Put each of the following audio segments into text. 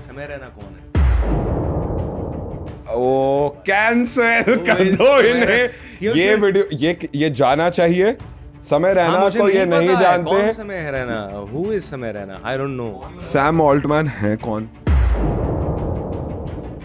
समय रैना कौन है? ओ कैंसिल कर दो इन्हें। ये वीडियो ये जाना चाहिए। समय रैना मुझे को ये पता नहीं है, जानते कौन हैं। समय रैना? हु इज समय Raina? I don't know. Sam Altman है कौन?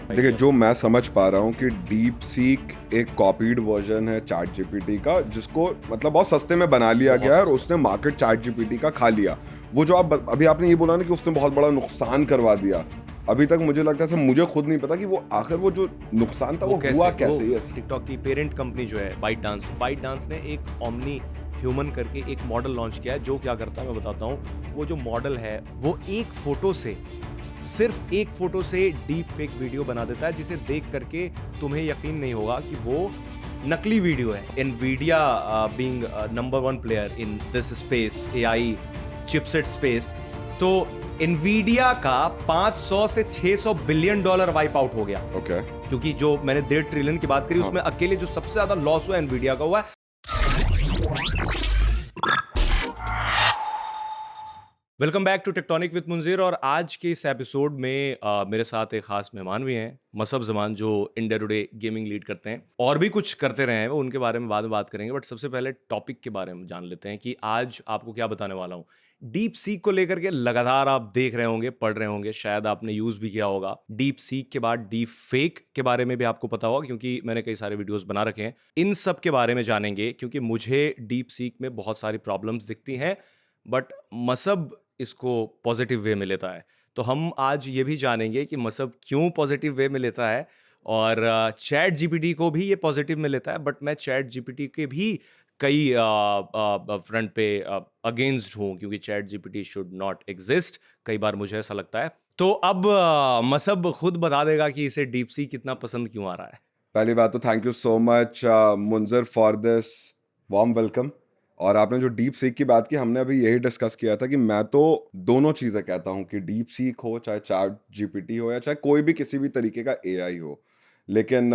देखिए, जो मैं समझ पा रहा हूँ कि डीप सीक एक कॉपीड वर्जन है चैट जीपीटी का, जिसको मतलब बहुत सस्ते में बना लिया गया है और उसने मार्केट चैट जीपीटी का खा लिया। वो जो आप अभी आपने ये बोला ना कि उसने बहुत बड़ा नुकसान करवा दिया, अभी तक मुझे लगता है, मुझे खुद नहीं पता कि वो आखिर वो जो नुकसान था वो हुआ कैसे। टिकटॉक की पेरेंट कंपनी जो है बाइट डांस ने एक ओमनी ह्यूमन करके एक मॉडल लॉन्च किया है, जो क्या करता है मैं बताता हूँ। वो जो मॉडल है वो सिर्फ एक फोटो से डीप फेक वीडियो बना देता है, जिसे देख करके तुम्हें यकीन नहीं होगा कि वो नकली वीडियो है। Nvidia being number 1 player in this space, AI chipset space, तो एनवीडिया का 500 से 600 बिलियन डॉलर वाइप आउट हो गया। ओके। क्योंकि जो मैंने 1.5 ट्रिलियन की बात करी, उसमें अकेले जो सबसे ज्यादा लॉस हुआ एनवीडिया का हुआ है। Welcome back to Tectonic with Munzir. और आज के इस एपिसोड में मेरे साथ एक खास मेहमान भी हैं, मसब जमान, जो इंडिया टुडे गेमिंग लीड करते हैं और भी कुछ करते रहे हैं। वो उनके बारे में बाद में बात करेंगे, बट सबसे पहले टॉपिक के बारे में जान लेते हैं कि आज आपको क्या बताने वाला हूँ। डीप सीक को लेकर के लगातार आप देख रहे होंगे, पढ़ रहे होंगे, शायद आपने यूज भी किया होगा। डीप सीक के बाद डीप फेक के बारे में भी आपको पता होगा, क्योंकि मैंने कई सारे वीडियोस बना रखे हैं। इन सब के बारे में जानेंगे, क्योंकि मुझे डीप सीक में बहुत सारी प्रॉब्लम्स दिखती हैं, बट मसब इसको पॉजिटिव वे में लेता है। तो हम आज ये भी जानेंगे कि मसब क्यों पॉजिटिव वे में लेता है, और चैट जीपीटी को भी ये पॉजिटिव में लेता है। बट मैं चैट जीपीटी के भी कई फ्रंट पे अगेंस्ट हूँ, क्योंकि chat GPT should not exist, कई बार मुझे ऐसा लगता है। तो अब मसब खुद बता देगा कि इसे डीप सी कितना पसंद क्यों आ रहा है। पहली बात तो thank you so much Munzir for this warm welcome. और आपने जो डीप सीक की बात की, हमने अभी यही डिस्कस किया था कि मैं तो दोनों चीज़ें कहता हूँ कि डीप सीक हो, चाहे चैट जीपीटी हो, या चाहे कोई भी किसी भी तरीके का एआई हो। लेकिन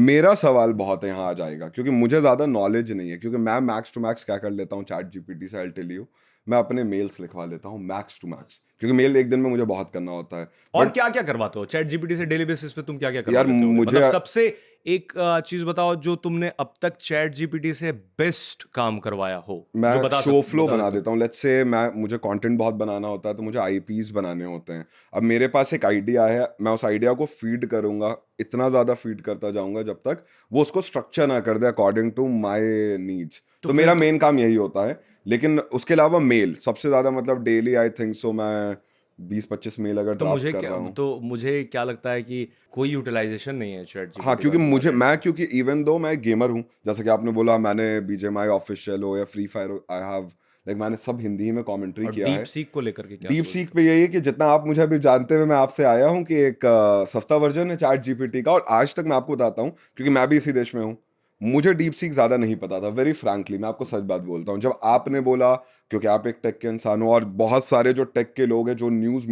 मेरा सवाल बहुत है यहाँ आ जाएगा, क्योंकि मुझे ज़्यादा नॉलेज नहीं है। क्योंकि मैं मैक्स टू मैक्स क्या कर लेता हूँ चैट जीपीटी से, आई टेल यू, मैं अपने मेल्स लिखवा लेता हूँ मैक्स टू मैक्स, क्योंकि मेल एक दिन में मुझे बहुत करना होता है। और क्या क्या करवाते हो चैट जीपीटी से डेली बेसिस पे? तुम क्या क्या करवा यार लेते हो? मुझे मतलब सबसे एक चीज बताओ जो तुमने अब तक चैट जीपीटी से बेस्ट काम करवाया हो, जो मैं बता शो फ्लो बता बना सकते देता हूँ। लेट्स से मुझे कंटेंट बहुत बनाना होता है, तो मुझे आईपीस बनाने होते हैं। अब मेरे पास एक आइडिया है, मैं उस आइडिया को फीड करूंगा, इतना ज़्यादा फीड करता जाऊंगा जब तक वो उसको स्ट्रक्चर ना कर दे अकॉर्डिंग टू माय नीड्स। तो मेरा मेन काम यही होता है। लेकिन उसके अलावा मेल सबसे ज़्यादा, मतलब डेली आई थिंक सो मैं 20-25 मेल अगर ड्राफ्ट कर रहा हूँ। तो मुझे क्या लगता है कि कोई यूटिलाइजेशन नहीं है चैट हाँ, जीपीटी क्योंकि क्योंकि इवन दो मैं गेमर हूँ, जैसे कि आपने बोला, मैंने बीजेएमआई ऑफिशियल हो या फ्री फायर हो, आई हैव लाइक मैंने सब हिंदी ही में कमेंट्री और किया डीप है। सीक को लेकर के क्या डीप सोच? सीक पे यही है कि जितना आप मुझे अभी जानते हुए मैं आपसे आया हूँ कि एक सस्ता वर्जन है चैट जीपीटी का, और आज तक मैं आपको बताता हूँ, क्योंकि मैं भी इसी देश में हूँ, मुझे डीप सीक ज़्यादा नहीं पता था। वेरी फ्रैंकली मैं आपको सच बात बोलता हूँ, जब आपने बोला, क्योंकि आप एक टेक के इंसान हो और बहुत सारे जो टेक के लोग हैं, जो हम न्यूज़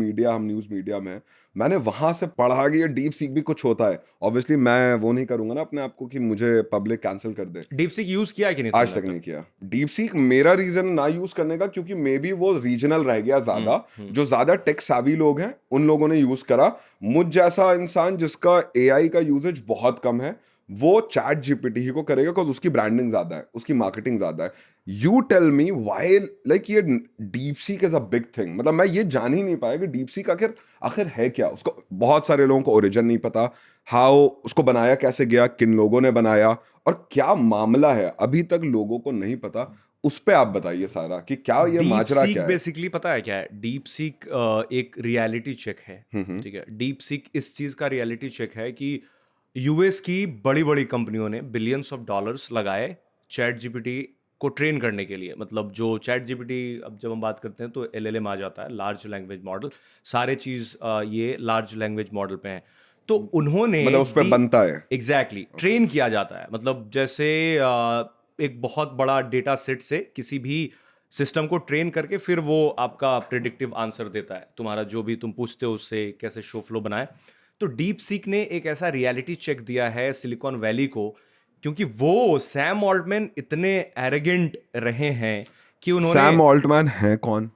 मीडिया में हैं, मैंने वहां से पढ़ा कि ये डीप सीक भी कुछ होता है। ऑब्वियसली मैं वो नहीं करूंगा ना अपने आप को कि मुझे पब्लिक कैंसिल कर दे। डीप सीक यूज किया है कि नहीं आज तुमने तक अब नहीं किया डीप सीक। मेरा रीजन ना यूज करने का, क्योंकि मे बी वो रीजनल रह गया ज्यादा। जो ज्यादा टेक savvy लोग हैं उन लोगों ने यूज करा। मुझ जैसा इंसान जिसका एआई का यूजेज बहुत कम है, वो चैट जीपीटी ही को करेगा, बिकॉज उसकी ब्रांडिंग ज्यादा है, उसकी मार्केटिंग ज्यादा है। You tell me why like ये DeepSeek is a big thing. मतलब मैं ये जान ही नहीं पाया कि डीप सीक आखिर आखिर है क्या। उसको बहुत सारे लोगों को ओरिजिन नहीं पता, हाउ उसको बनाया कैसे गया, किन लोगों ने बनाया, और क्या मामला है अभी तक लोगों को नहीं पता। उस पे आप बताइए सारा कि क्या ये डीप माजरा सीक क्या है। बेसिकली पता है क्या है? डीप सीक एक रियलिटी चेक है, ठीक है? डीप सीक इस चीज का रियलिटी चेक है कि यूएस की बड़ी बड़ी कंपनियों ने बिलियंस ऑफ डॉलर्स लगाए चैट जीपीटी को ट्रेन करने के लिए। मतलब जो चैट जीपीटी, अब जब हम बात करते हैं तो एलएलएम आ जाता है, लार्ज लैंग्वेज मॉडल, सारे चीज ये लार्ज लैंग्वेज मॉडल पे हैं। तो उन्होंने मतलब उस पे बनता है। एग्जैक्टली ट्रेन किया जाता है। मतलब जैसे एक बहुत बड़ा डेटा सेट से किसी भी सिस्टम को ट्रेन करके फिर वो आपका प्रिडिक्टिव आंसर देता है, तुम्हारा जो भी तुम पूछते हो उससे कैसे शो फ्लो बनाए। तो डीप सीक ने एक ऐसा रियलिटी चेक दिया है सिलिकॉन वैली को, क्योंकि वो सैम ऑल्टमैन इतने एरोगेंट रहे हैं कि उन्होंने सैम ऑल्टमैन है कौन?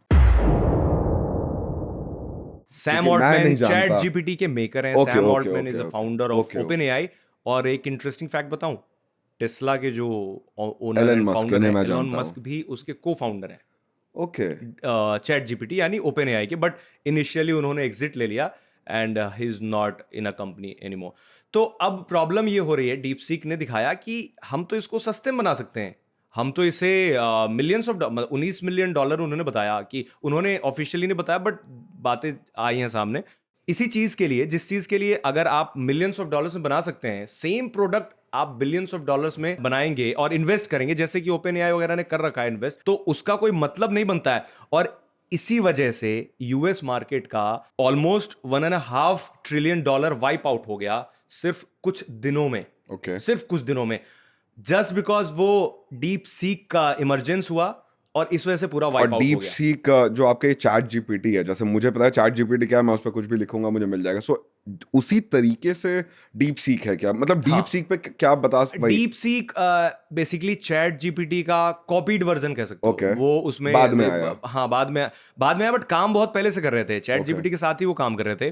सैम क्योंकि मैं ऑल्टमैन नहीं चैट जानता। जीपीटी के मेकर हैं। Okay Sam okay Altman okay is a okay founder of okay OpenAI. और एक इंटरेस्टिंग फैक्ट बताऊं, टेस्ला के जो owner Elon and Musk, founder इन्हें है मैं एलॉन जानता हूँ। मस्क भी उसके को फाउंडर है ओके चैट जीपीटी यानी ओपन एआई के। बट इनिशियली उन्होंने एग्जिट ले लिया and he is not in a company anymore. तो अब प्रॉब्लम ये हो रही है, डीप सीक ने दिखाया कि हम तो इसको सस्ते में बना सकते हैं। हम तो इसे मिलियंस ऑफ $19 मिलियन उन्होंने बताया, कि उन्होंने ऑफिशियली नहीं बताया बट बातें आई हैं सामने। इसी चीज के लिए, जिस चीज के लिए अगर आप मिलियंस ऑफ डॉलर्स में बना सकते हैं, सेम प्रोडक्ट आप बिलियंस ऑफ डॉलर्स में बनाएंगे और इन्वेस्ट करेंगे, जैसे कि ओपन एआई वगैरह ने कर रखा है इन्वेस्ट, तो उसका कोई मतलब नहीं बनता है। और इसी वजह से यूएस मार्केट का ऑलमोस्ट $1.5 ट्रिलियन वाइप आउट हो गया सिर्फ कुछ दिनों में। ओके सिर्फ कुछ दिनों में, जस्ट बिकॉज वो डीप सीक का इमरजेंस हुआ और इस वजह से पूरा और वाइप आउट हो डीप गया। सीक जो आपका ये चैट जीपीटी है, जैसे मुझे पता है चैट जीपीटी क्या है, मैं उस पर कुछ भी लिखूंगा मुझे मिल जाएगा। सो उसी तरीके से डीप सीक है क्या? मतलब डीप हाँ। सीक पे क्या आप बता वही deep seek basically chat GPT का कॉपीड वर्जन कह सकते हो। Okay. वो उसमें बाद में आया। हाँ, बाद में आया, बट काम बहुत पहले से कर रहे थे। Chat Okay. जीपीटी के साथ ही वो काम कर रहे थे,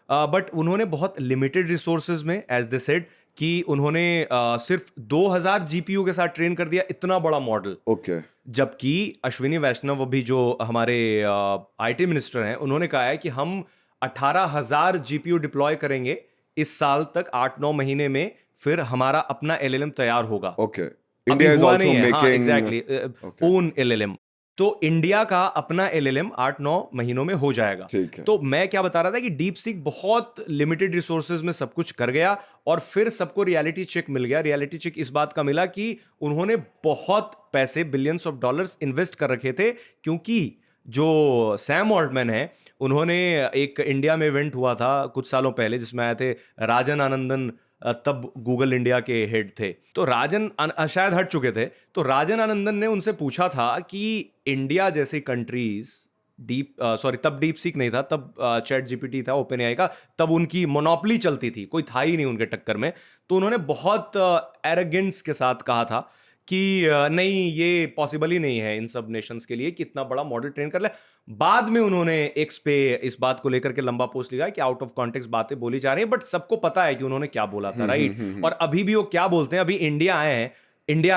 बट उन्होंने बहुत लिमिटेड रिसोर्सेज में, एज दे सेड, कि उन्होंने सिर्फ 2000 जीपीयू के साथ ट्रेन कर दिया इतना बड़ा मॉडल। ओके जबकि अश्विनी वैष्णव अभी जो हमारे आईटी मिनिस्टर हैं, उन्होंने कहा है कि हम 18,000 जीपीयू डिप्लॉय करेंगे इस साल तक, 8-9 महीने में, फिर हमारा अपना एलएलएम तैयार होगा। ओके अभी इंडिया इज हुआ आल्सो नहीं है। हाँ, मेकिंग एग्जैक्टली, ओन एलएलएम। तो इंडिया का अपना एलएलएम 8-9 महीनों में हो जाएगा। ठीक है। तो मैं क्या बता रहा था कि डीप सीक बहुत लिमिटेड रिसोर्सेज में सब कुछ कर गया और फिर सबको रियलिटी चेक मिल गया। रियलिटी चेक इस बात का मिला कि उन्होंने बहुत पैसे, बिलियंस ऑफ डॉलर्स इन्वेस्ट कर रखे थे, क्योंकि जो सैम ऑल्टमैन है, उन्होंने एक इंडिया में इवेंट हुआ था कुछ सालों पहले जिसमें आए थे राजन आनंदन, तब गूगल इंडिया के हेड थे। तो शायद हट चुके थे। तो राजन आनंदन ने उनसे पूछा था कि इंडिया जैसी कंट्रीज, तब डीप सीक नहीं था, तब चैट जीपीटी था ओपन एआई का, तब उनकी मोनोपोली चलती थी, कोई था ही नहीं उनके टक्कर में। तो उन्होंने बहुत एरोगेंस के साथ कहा था कि नहीं, ये पॉसिबल ही नहीं है इन सब नेशंस के लिए कि इतना बड़ा मॉडल ट्रेन कर ले। बाद में उन्होंने एक्स पे इस बात को लेकर के लंबा पोस्ट लिखा कि आउट ऑफ कॉन्टेक्स्ट बातें बोली जा रही हैं, बट सबको पता है कि उन्होंने क्या बोला था, राइट? और अभी भी वो क्या बोलते हैं, अभी इंडिया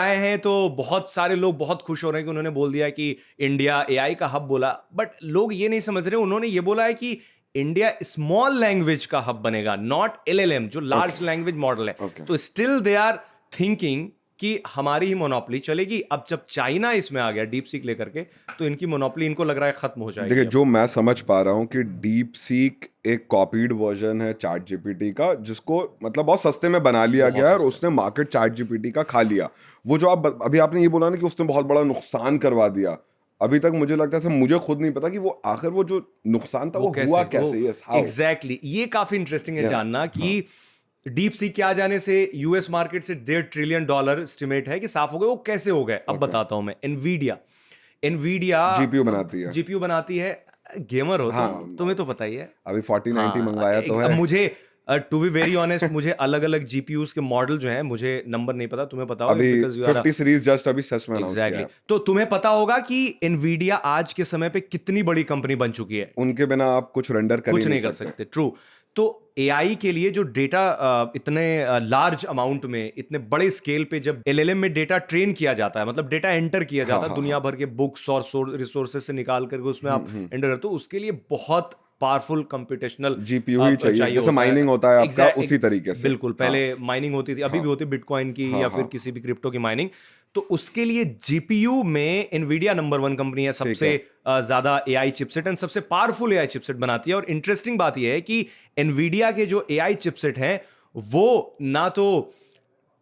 आए हैं तो बहुत सारे लोग बहुत खुश हो रहे हैं कि उन्होंने बोल दिया कि इंडिया एआई का हब बोला। बट लोग ये नहीं समझ रहे, उन्होंने ये बोला है कि इंडिया स्मॉल लैंग्वेज का हब बनेगा, नॉट एलएलएम जो लार्ज लैंग्वेज मॉडल है। Okay. तो स्टिल दे आर थिंकिंग कि हमारी ही मोनोपोली चलेगी। अब जब चाइना इसमें आ गया डीप सीक लेकर के, तो इनकी मोनोपोली, इनको लग रहा है, खत्म हो जाएगी। देखिए, जो मैं समझ पा रहा हूँ कि डीप सीक एक कॉपीड वर्जन है चैट जीपीटी का, जिसको मतलब बहुत सस्ते में बना लिया गया है और उसने मार्केट चैट जीपीटी का खा लिया। वो जो आप अभी आपने ये बोला ना कि उसने बहुत बड़ा नुकसान करवा दिया, अभी तक मुझे लगता है, मुझे खुद नहीं पता कि वो आखिर वो जो नुकसान था वो हुआ कैसे। एग्जैक्टली, ये काफी इंटरेस्टिंग है जानना कि डीप सीक के आ जाने से यूएस मार्केट से $1.5 ट्रिलियन एस्टिमेट है कि साफ हो गए। वो कैसे हो गए, अब बताता हूं मैं। एनवीडिया जीपीयू बनाती है। गेमर हो तुम्हें तो पता ही है। अभी 4090 मंगवाया तो है। अब मुझे टू बी वेरी ऑनेस्ट, मुझे अलग अलग जीपीयूज के मॉडल जो हैं, मुझे नंबर नहीं पता, तुम्हें पता होगा, अभी 50 सीरीज जस्ट अभी सेस में अनाउंस किया है। तो तुम्हें पता होगा कि एनवीडिया आज के समय पे कितनी बड़ी कंपनी बन चुकी है। उनके बिना आप कुछ रेंडर कुछ नहीं कर सकते। ट्रू। तो एआई के लिए जो डेटा इतने लार्ज अमाउंट में, इतने बड़े स्केल पे जब एलएलएम में डेटा ट्रेन किया जाता है, मतलब डेटा एंटर किया जाता है दुनिया भर के बुक्स और रिसोर्सेज से निकाल करके उसमें आप एंटर करते हो, उसके लिए बहुत पावरफुल कंप्यूटेशनल जीपीयू ही चाहिए। जैसे माइनिंग होता है आपका, उसी तरीके से। बिल्कुल, पहले माइनिंग होती थी, अभी भी होती है बिटकॉइन की या फिर किसी भी क्रिप्टो की माइनिंग। तो उसके लिए जीपीयू में एनवीडिया नंबर 1 कंपनी है, सबसे ज्यादा एआई चिपसेट एंड सबसे पावरफुल एआई चिपसेट बनाती है। और इंटरेस्टिंग बात यह है कि एनवीडिया के जो एआई चिपसेट हैं, वो ना तो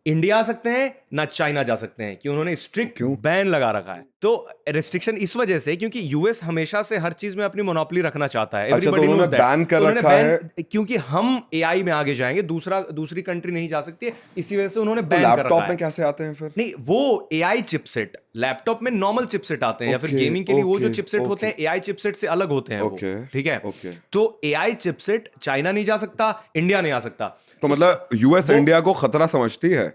इंडिया आ सकते हैं ना चाइना जा सकते हैं, कि उन्होंने स्ट्रिक्ट बैन लगा रखा है। तो रेस्ट्रिक्शन इस वजह से, क्योंकि यूएस हमेशा से हर चीज में अपनी मोनोपोली रखना चाहता है। Everybody knows that. बैन कर रखा है क्योंकि हम एआई में आगे जाएंगे, दूसरी कंट्री नहीं जा सकती है, इसी वजह से उन्होंने बैन कर रखा है। लैपटॉप में कैसे आते हैं फिर? नहीं, वो एआई चिपसेट लैपटॉप में नॉर्मल चिपसेट आते हैं, या फिर गेमिंग के लिए वो जो चिपसेट होते हैं एआई चिपसेट से अलग होते हैं वो, ठीक है? तो एआई चिपसेट चाइना नहीं जा सकता, इंडिया नहीं आ सकता। तो मतलब यूएस इंडिया को खतरा समझती है?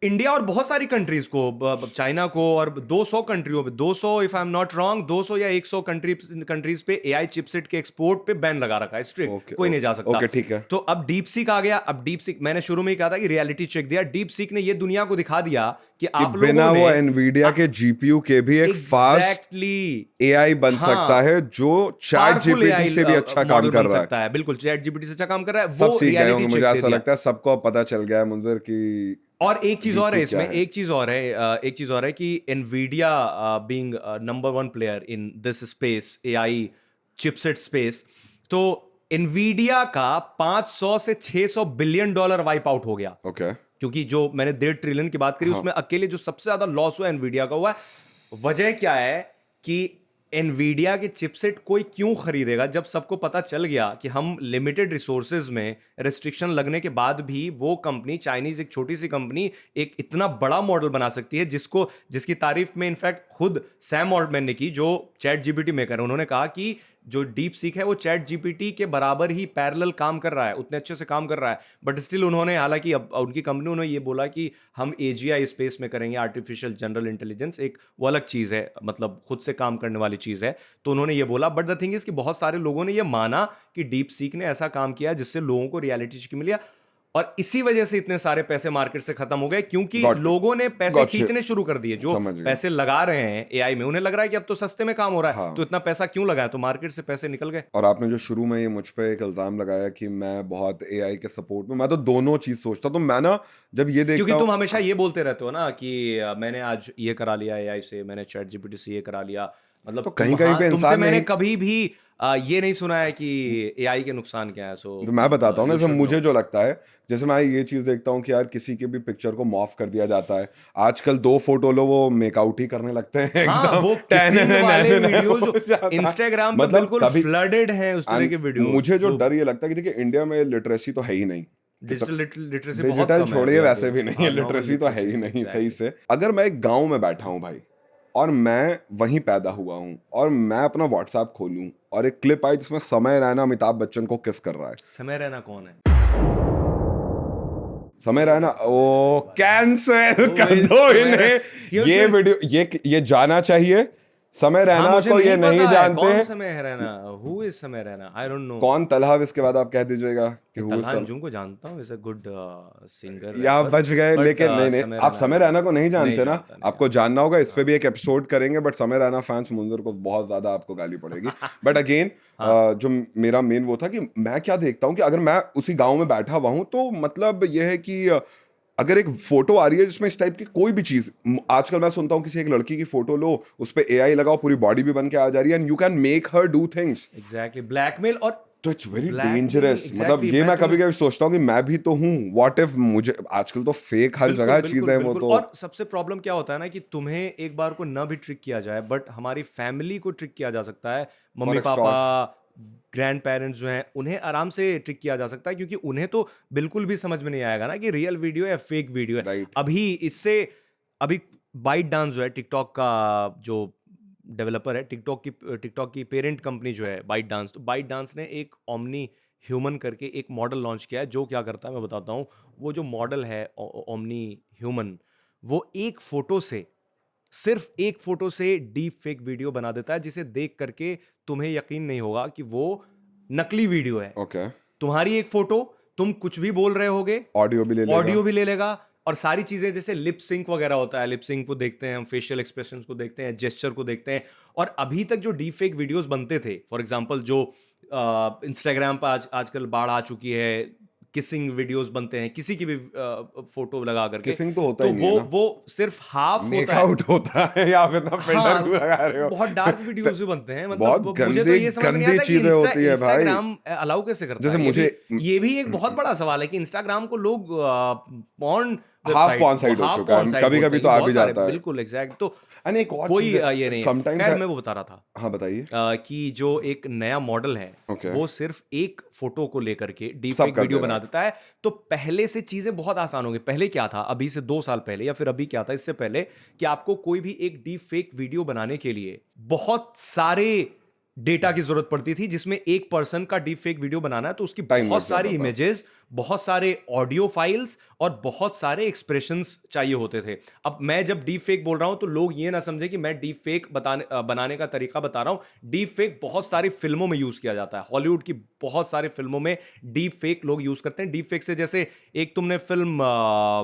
इंडिया और बहुत सारी कंट्रीज को, चाइना को और 200 कंट्रियों पे, 200 if I am not wrong, 200 या 100 कंट्रीज पे एआई चिपसेट के एक्सपोर्ट पे बैन लगा रखा है, स्ट्रिक्ट, कोई नहीं जा सकता। ओके, ठीक है। तो अब डीप सीक आ गया। अब डीप सीक, मैंने शुरू में ही कहा था कि रियलिटी चेक दिया, डीप सीक ने ये दुनिया को दिखा दिया कि आप लोगों बिना ने वो एनवीडिया के जीपीयू के भी एक फास्ट एग्जैक्टली एआई बन सकता है जो चैट जीपीटी से भी अच्छा काम कर रहा है। बिल्कुल, चैट जीपीटी से अच्छा काम कर रहा है, सब वो सीख गए होंगे, रियलिटी मुझे चेक ऐसा दे दिया। लगता है सबको अब पता चल गया है मुंजर की। और एक चीज और है DeepSeek क्या इसमें, है। एक चीज और है कि Nvidia being number 1 player in this space, AI chipset space, तो एनवीडिया का 500 से 600 बिलियन डॉलर वाइप आउट हो गया। ओके, क्योंकि जो मैंने 1.5 ट्रिलियन की बात करी, उसमें अकेले जो सबसे ज्यादा लॉस हुआ एनवीडिया का हुआ है। वजह क्या है कि एनवीडिया के चिपसेट कोई क्यों खरीदेगा, जब सबको पता चल गया कि हम लिमिटेड रिसोर्सेज में रिस्ट्रिक्शन लगने के बाद भी वो कंपनी, चाइनीज एक छोटी सी कंपनी, एक इतना बड़ा मॉडल बना सकती है जिसकी तारीफ में इनफैक्ट खुद सैम ऑल्टमैन ने की, जो चैट जीपीटी मेकर है। उन्होंने कहा कि जो डीप सीक है वो चैट जीपीटी के बराबर ही पैरेलल काम कर रहा है, उतने अच्छे से काम कर रहा है। बट स्टिल उन्होंने, हालांकि अब उनकी कंपनी, उन्होंने ये बोला कि हम एजीआई स्पेस में करेंगे, आर्टिफिशियल जनरल इंटेलिजेंस, एक वो अलग चीज़ है, मतलब खुद से काम करने वाली चीज़ है। तो उन्होंने ये बोला, बट द थिंग इज कि बहुत सारे लोगों ने ये माना कि डीप सीक ने ऐसा काम किया जिससे लोगों को रियलिटी चेक मिला, और इसी वजह से इतने सारे पैसे मार्केट से खत्म हो गए, क्योंकि लोगों ने पैसे खींचने शुरू कर दिए। जो पैसे लगा रहे हैं एआई में, उन्हें लग रहा है कि अब तो सस्ते में काम हो रहा है, तो इतना पैसा क्यों लगाया, तो मार्केट से पैसे निकल गए। और आपने जो शुरू में ये मुझ पे एक इल्जाम लगाया कि मैं बहुत एआई के सपोर्ट में, मैं तो दोनों चीज सोचता। तो मैं ना जब ये देखता क्योंकि तुम हमेशा ये बोलते रहते हो ना कि मैंने आज ये करा लिया एआई से, मैंने चैट जीपीटी से ये करा लिया, मतलब तो कहीं कहीं पे तुमसे इंसान मैंने कभी भी ये नहीं सुना है कि एआई के नुकसान क्या है। सो तो मैं बताता हूँ ना, जैसे मुझे जो लगता है, जैसे मैं ये चीज देखता हूँ कि यार किसी की भी पिक्चर को मॉर्फ कर दिया जाता है। आजकल 2 फोटो लो, वो मेकआउट ही करने लगते हैं एकदम। वो kissing वाले वीडियो जो इंस्टाग्राम पे बिल्कुल फ्लडेड हैं, उस तरह के वीडियो। मुझे जो डर ये लगता है कि देखिए इंडिया में लिटरेसी तो है ही नहीं, लिटरेसी डिजिटल छोड़िए, वैसे भी नहीं है, लिटरेसी तो है ही नहीं सही से। अगर मैं एक गांव में बैठा हूँ भाई, और मैं वहीं पैदा हुआ हूँ, और मैं अपना व्हाट्सएप खोलूं और एक क्लिप आई जिसमें समय रैना अमिताभ बच्चन को किस कर रहा है। समय रैना कौन है? समय रैना, ओ कैंसिल कर दो इन्हें। ये वीडियो ये जाना चाहिए। समय रैना को ये नहीं जानते। कौन समय रैना? हु इज समय रैना? I don't know. कौन तलहा? इसके बाद आप कह दीजिएगा कि हु इज। तलहा अंजुम को जानता हूँ, इज अ गुड सिंगर। या बच गए, लेकिन नहीं, आप समय रैना को नहीं जानते ना, आपको जानना होगा। इस पे भी एक एपिसोड करेंगे, बट समय रैना फैंस मुंजर को बहुत ज्यादा आपको गाली पड़ेगी। बट अगेन जो मेरा मेन वो था कि मैं क्या देखता हूँ कि अगर मैं उसी गाँव में बैठा हुआ हूँ, तो मतलब ये है कि अगर एक फोटो आ रही है जिसमें इस टाइप की कोई भी चीज, आजकल मैं सुनता हूँ किसी एक लड़की की फोटो लो, उस पे एआई लगाओ, पूरी बॉडी भी बन के आ जा रही है, and you can make her do things. Exactly, blackmail. और तो इट्स वेरी डेंजरस। मतलब ये मैं कभी कभी सोचता हूँ कि मैं भी तो हूँ, व्हाट इफ मुझे, आजकल तो फेक हर जगह चीजें वो तो। और सबसे प्रॉब्लम क्या होता है ना कि तुम्हें एक बार को न भी ट्रिक किया जाए, बट हमारी फैमिली को ट्रिक किया जा सकता है। मम्मी पापा, ग्रैंड पेरेंट्स जो हैं, उन्हें आराम से ट्रिक किया जा सकता है, क्योंकि उन्हें तो बिल्कुल भी समझ में नहीं आएगा ना कि रियल वीडियो है या फेक वीडियो है। अभी बाइट डांस जो है, टिकटॉक का जो डेवलपर है, टिकटॉक की पेरेंट कंपनी जो है बाइट डांस, तो बाइट डांस ने एक ओमनी ह्यूमन करके एक मॉडल लॉन्च किया है, जो क्या करता है मैं बताता हूँ। वो जो मॉडल है ओमनी ह्यूमन, वो सिर्फ एक फोटो से डीप फेक वीडियो बना देता है, जिसे देख करके तुम्हें यकीन नहीं होगा कि वो नकली वीडियो है। ओके, तुम्हारी एक फोटो, तुम कुछ भी बोल रहे होगे, ऑडियो भी ले लेगा, और सारी चीजें, जैसे लिप सिंक वगैरह होता है, लिप सिंक को देखते हैं हम, फेशियल एक्सप्रेशंस को देखते हैं, जेस्चर को देखते हैं। और अभी तक जो डीप फेक वीडियोस बनते थे, फॉर एग्जांपल जो इंस्टाग्राम पर आजकल बाढ़ आ चुकी है, किसिंग वीडियोस बनते हैं, किसी की भी फोटो लगा करके। किसिंग तो होता ही नहीं है ना, वो सिर्फ हाफ मेकआउट होता है, या फिर ना फिल्टर क्यों लगा रहे हो। बहुत डार्क वीडियोस भी बनते हैं, बहुत मतलब मुझे तो ये समझ नहीं आता कि चीजें होती है भाई। इंस्टाग्राम अलाउ कैसे करता है। जैसे मुझे ये भी एक बहुत बड़ा सवाल है कि इंस्टाग्राम को लोग पॉर्न हाफ पॉर्न साइड हो चुका है, कभी कभी तो आ भी जाता है। बिल्कुल एग्जैक्ट। तो एक और कोई ये नहीं है। खैर मैं वो बता रहा था, हाँ बताइए, कि जो एक नया मॉडल है, वो सिर्फ एक फोटो को लेकर के डीप फेक वीडियो बना देता है। तो पहले से चीजें बहुत आसान हो गई। पहले क्या था, अभी से 2 साल पहले, या फिर अभी क्या था इससे पहले, कि आपको कोई भी एक डीप फेक वीडियो बनाने के लिए बहुत सारे डेटा की जरूरत पड़ती थी, जिसमें एक पर्सन का डीप फेक वीडियो बनाना है तो उसकी Time बहुत लग सारी जाता था। इमेजेस, बहुत सारे ऑडियो फाइल्स और बहुत सारे एक्सप्रेशंस चाहिए होते थे। अब मैं जब डीप फेक बोल रहा हूं तो लोग ये ना समझे कि मैं डीप फेक बनाने का तरीका बता रहा हूं। डीप फेक बहुत सारी फिल्मों में यूज किया जाता है, हॉलीवुड की बहुत सारी फिल्मों में डीप फेक लोग यूज करते हैं। डीप फेक से जैसे एक तुमने film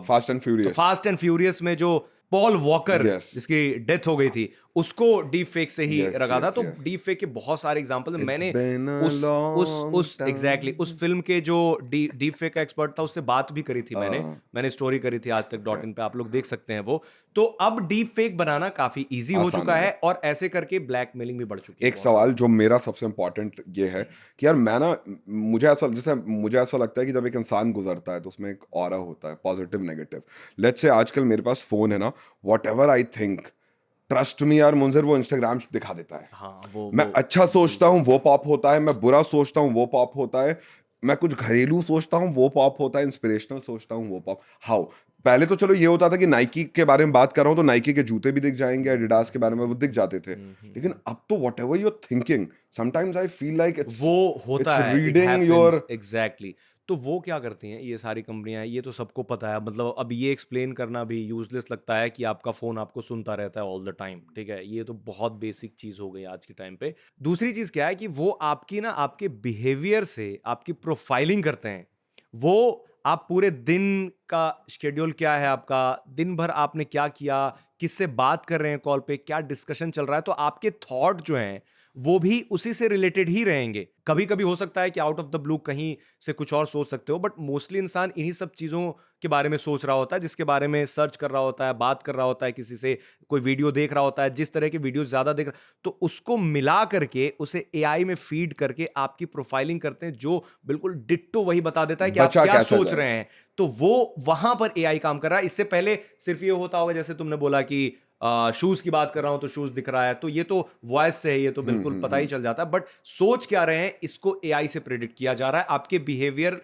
fast and furious. Fast and furious में जो पॉल वॉकर यस जिसकी डेथ हो गई थी, उसको डीप फेक से ही यस रखा था। यस तो यस। डीप फेक के बहुत सारे एग्जांपल इट्स मैंने बीन अ लॉन्ग उस एग्जैक्टली टाइम। उस फिल्म के जो डीप फेक का एक्सपर्ट था उससे बात भी करी थी मैंने स्टोरी करी थी आज तक ओके। डॉट इन पे, आप लोग देख सकते हैं वो। तो अब डीप फेक बनाना काफी इजी हो आसान चुका हो है गया। और ऐसे करके ब्लैकमेलिंग भी बढ़ चुकी है एक बहुत सवाल ज्यादा। जो मेरा सबसे इम्पोर्टेंट ये है कि यार मैं ना, मुझे ऐसा लगता है कि जब एक इंसान गुजरता है तो उसमें एक ऑरा होता है, पॉजिटिव नेगेटिव। लेट्स से आजकल मेरे पास फोन है ना, what ever I think, trust me यार मुंजिर, वो इंस्टाग्राम दिखा देता है। हाँ वो मैं वो अच्छा सोचता बिल्कुल। हूँ वो पॉप होता है, मैं बुरा सोचता हूँ वो पॉप होता है, मैं कुछ घरेलू सोचता हूँ वो पॉप होता है, इंस्पिरेशनल सोचता हूँ वो पॉप। हाउ? पहले तो चलो ये होता था कि नाइकी के बारे में बात कर रहा हूँ तो नाइकी के जूते भी दिख जाएंगे, एडिडास के बारे में वो दिख जाते थे। लेकिन अब तो what ever you're thinking, sometimes I feel like it's वो होता इट्स है, it reading your. Happens exactly. तो वो क्या करती हैं ये सारी कंपनियां, ये तो सबको पता है। मतलब अब ये एक्सप्लेन करना भी यूजलेस लगता है कि आपका फोन आपको सुनता रहता है ऑल द टाइम, ठीक है, ये तो बहुत बेसिक चीज हो गई आज के टाइम पे। दूसरी चीज क्या है कि वो आपकी ना आपके बिहेवियर से आपकी प्रोफाइलिंग करते हैं। वो आप पूरे दिन का शेड्यूल क्या है, आपका दिन भर आपने क्या किया, किससे बात कर रहे हैं कॉल पे, क्या डिस्कशन चल रहा है, तो आपके थॉट जो हैं वो भी उसी से रिलेटेड ही रहेंगे। कभी कभी हो सकता है कि आउट ऑफ द ब्लू कहीं से कुछ और सोच सकते हो, बट मोस्टली इंसान इन्हीं सब चीजों के बारे में सोच रहा होता है, जिसके बारे में सर्च कर रहा होता है, बात कर रहा होता है किसी से, कोई वीडियो देख रहा होता है, जिस तरह के वीडियो ज्यादा देख रहा, तो उसको मिला करके उसे एआई में फीड करके आपकी प्रोफाइलिंग करते हैं, जो बिल्कुल डिट्टो वही बता देता है कि आप बचा क्या कैसा सोच जाए। रहे हैं। तो वो वहां पर एआई काम कर रहा है। इससे पहले सिर्फ ये होता होगा, जैसे तुमने बोला कि शूज की बात कर रहा हूं तो शूज दिख रहा है, तो ये तो वॉइस से है, ये तो बिल्कुल पता ही चल जाता है। बट सोच क्या रहे हैं इसको एआई से प्रेडिक्ट किया जा रहा है, आपके बिहेवियर,